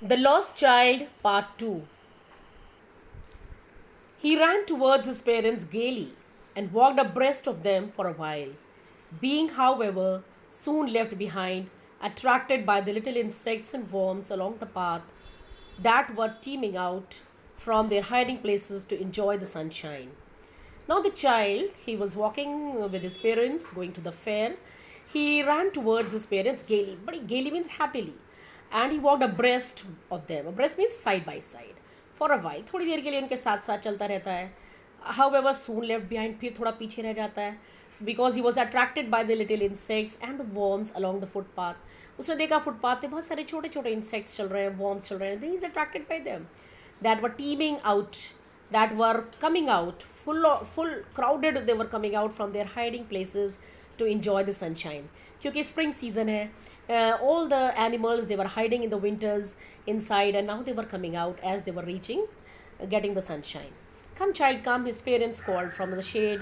The Lost Child, Part 2. He ran towards his parents gaily and walked abreast of them for a while, being, however, soon left behind, attracted by the little insects and worms along the path that were teeming out from their hiding places to enjoy the sunshine. Now, the child, he was walking with his parents, going to the fair. He ran towards his parents gaily, but gaily means happily. And he walked abreast of them. Abreast means side by side. For a while, थोड़ी देर के लिए उनके साथ साथ चलता रहता है. However, soon left behind, फिर थोड़ा पीछे रह जाता है. Because he was attracted by the little insects and the worms along the footpath. उसने देखा फुटपाथ पे बहुत सारे छोटे छोटे इंसेक्ट्स चल रहे हैं, worms चल रहे हैं. He is attracted by them. That were teeming out, that were coming out, full crowded, they were coming out from their hiding places to enjoy the sunshine. क्योंकि spring season है, all the animals, they were hiding in the winters inside, and now they were coming out as they were reaching, getting the sunshine. Come child come, his parents called from the shade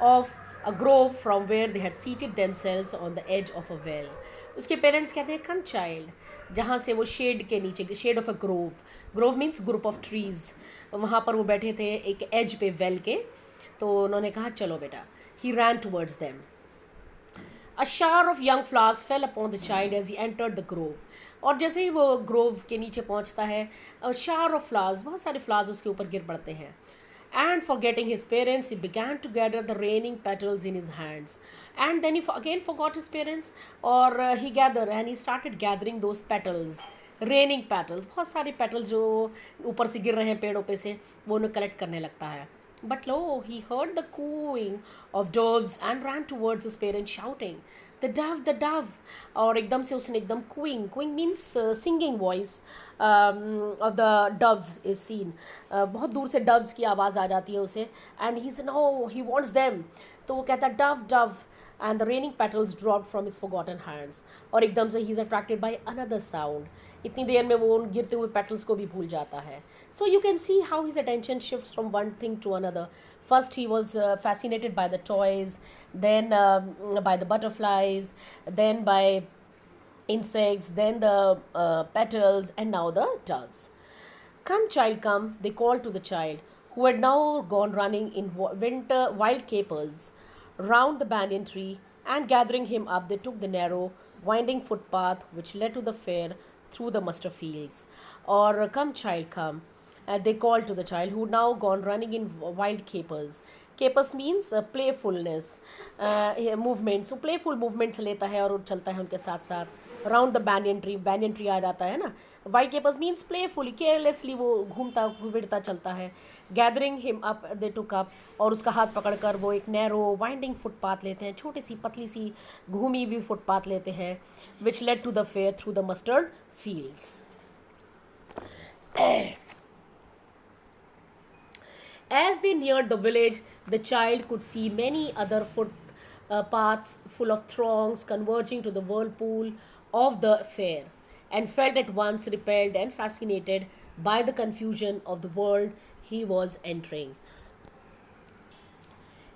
of a grove from where they had seated themselves on the edge of a well. उसके parents कहते हैं कम child, जहाँ से वो shade के नीचे, shade of a grove, grove means group of trees, वहाँ पर वो बैठे थे एक एज पे वेल के. तो उन्होंने कहा चलो बेटा. He ran towards them. A shower of young flowers fell upon the child as he entered the grove. और जैसे ही वो ग्रोव के नीचे पहुंचता है, शावर ऑफ फ्लावर्स, बहुत सारे फ्लावर्स उसके ऊपर गिर पड़ते हैं. And forgetting his parents, he began to gather the raining petals in his hands. And then he again forgot his parents, or he gathered and he started gathering those petals, raining petals. बहुत सारे petals जो ऊपर से गिर रहे हैं पेड़ों पे से, वो उन्हें कलेक्ट करने लगता है. But lo, he heard the cooing of doves and ran towards his parents shouting, the dove, the dove. और एकदम से उसने एकदम cooing means singing voice of the doves is seen. बहुत दूर से doves की आवाज़ आ जाती है उसे. And he said no, he wants them. तो वो कहता dove, dove. And the raining petals dropped from his forgotten hands. और एकदम से he is attracted by another sound. इतनी देर में वो उन गिरते हुए petals को भी भूल जाता है. So you can see how his attention shifts from one thing to another. First he was fascinated by the toys, then by the butterflies, then by insects, then the petals, and now the doves. Come child come, they called to the child, who had now gone running in winter wild capers round the banyan tree, and gathering him up they took the narrow winding footpath which led to the fair through the mustard fields. Or come child come, they called to the child, who had now gone running in wild capers. Capers means playfulness, movement. So playful movements लेता है और चलता है उनके साथ साथ round the banyan tree आ जाता है ना. Wild capers means playfully, carelessly वो घूमता घुमड़ता चलता है. Gathering him up, they took up, और उसका हाथ पकड़कर वो एक narrow winding footpath लेते हैं, छोटी सी पतली सी घूमी हुई footpath लेते हैं, which led to the fair through the mustard fields. As they neared the village, the child could see many other footpaths full of throngs converging to the whirlpool of the fair, and felt at once repelled and fascinated by the confusion of the world he was entering.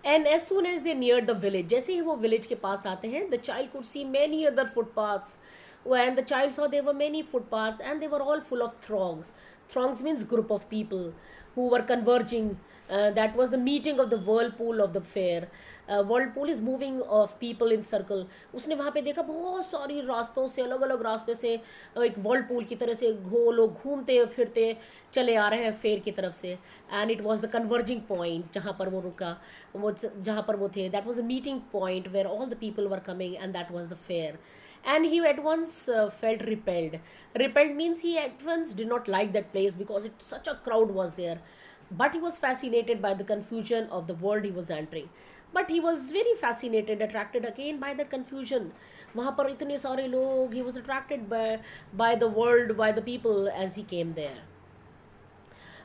And as soon as they neared the village, जैसे ही वो village के पास आते हैं, the child could see many other footpaths. When the child saw there were many footpaths and they were all full of throngs. Throngs means group of people who were converging. That was the meeting of the whirlpool of the fair. Whirlpool is moving of people in circle. उसने वहाँ पे देखा बहुत सारी रास्तों से, अलग अलग रास्ते से एक whirlpool की तरह से लोग घूमते फिरते चले आ रहे हैं फेयर की तरफ से. And it was the converging point जहाँ पर वो रुका, वो जहाँ पर वो थे. That was a meeting point where all the people were coming, and that was the fair. And he at once felt repelled. Repelled means he at once did not like that place because such a crowd was there. But he was fascinated by the confusion of the world he was entering. But he was very fascinated, attracted again by that confusion. वहाँ पर इतने सारे लोग, he was attracted by the world, by the people as he came there.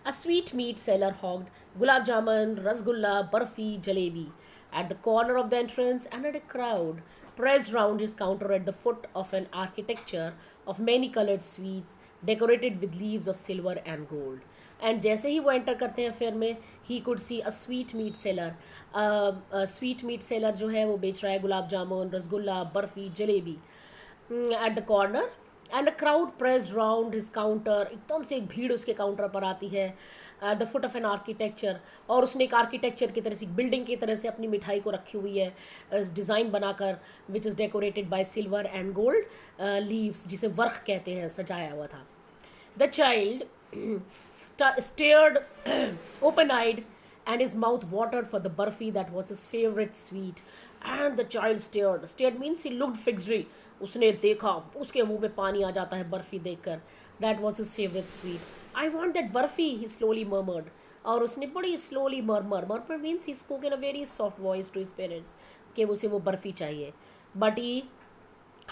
A sweet meat seller hogged gulab jamun, rasgulla, barfi, jalebi at the corner of the entrance, and a crowd pressed round his counter at the foot of an architecture of many colored sweets decorated with leaves of silver and gold. And जैसे ही वो enter करते हैं fair में, he could see a sweetmeat seller. Sweetmeat seller जो है वो बेच रहा है gulab jamun, rasgulla, barfi, jalebi at the corner and a crowd pressed round his counter, एकदम से एक भीड़ उसके काउंटर पर आती है, the foot of an architecture, और उसने एक आर्किटेक्चर की तरह से, बिल्डिंग की तरह से अपनी मिठाई को रखी हुई है डिज़ाइन बनाकर, which is decorated bye silver and gold leaves, जिसे वर्क कहते हैं, सजाया हुआ था. The child stared open-eyed and his mouth watered for the burfi that was his favorite sweet. And the child stared means he looked fixedly. उसने देखा, उसके मुंह में पानी आ जाता है बर्फी देखकर. That was his favorite sweet. I want that burfi, he slowly murmured. और उसने बड़ी slowly murmur means he spoke in a very soft voice to his parents कि उसे वो बर्फी चाहिए. But he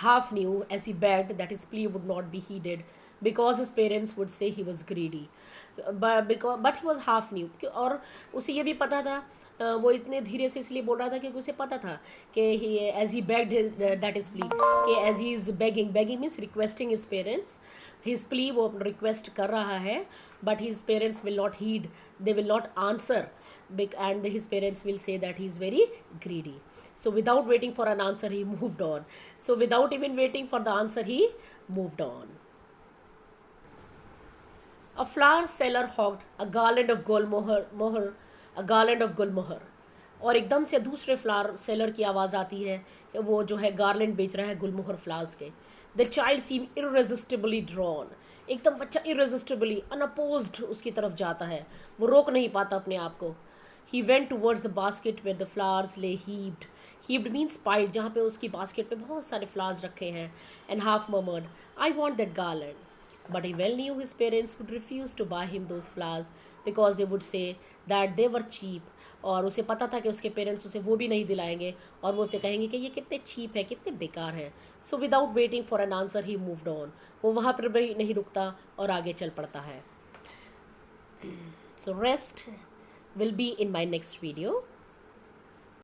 half knew as he begged that his plea would not be heeded because his parents would say he was greedy. But he was half knew, और उसे ये भी पता था, वो इतने धीरे से इसलिए बोल रहा था क्योंकि उसे पता था कि as he begged that is plea, कि as he is begging means requesting his parents, his plea वो request कर रहा है, but his parents will not heed, they will not answer, and his parents will say that he is very greedy. So without waiting for an answer, he moved on. So without even waiting for the answer, he moved on. A flower seller hawked a garland of gulmohar, a garland of gulmohar. और एकदम से दूसरे flower seller की आवाज़ आती है, वो जो है गार्लैंड बेच रहा है गुलमोहर फ्लावर्स के. द चाइल्ड सीम इररेजिस्टिबली ड्रॉन, एकदम बच्चा इररेजिस्टिबली अनअपोज्ड उसकी तरफ जाता है, वो रोक नहीं पाता अपने आप को. He went towards the basket where the flowers lay heaped means piled, जहाँ पे उसकी बास्केट पे बहुत सारे फ्लावर्स रखे हैं. And half murmured, I want that garland. But he well knew his parents would refuse to buy him those flowers because they would say that they were cheap. और उसे पता था कि उसके पेरेंट्स उसे वो भी नहीं दिलाएंगे और वो उसे कहेंगे कि ये कितने चीप है, कितने बेकार हैं. So without waiting for an answer he moved on. वो वहाँ पर भी नहीं रुकता और आगे चल पड़ता है. So rest will be in my next video.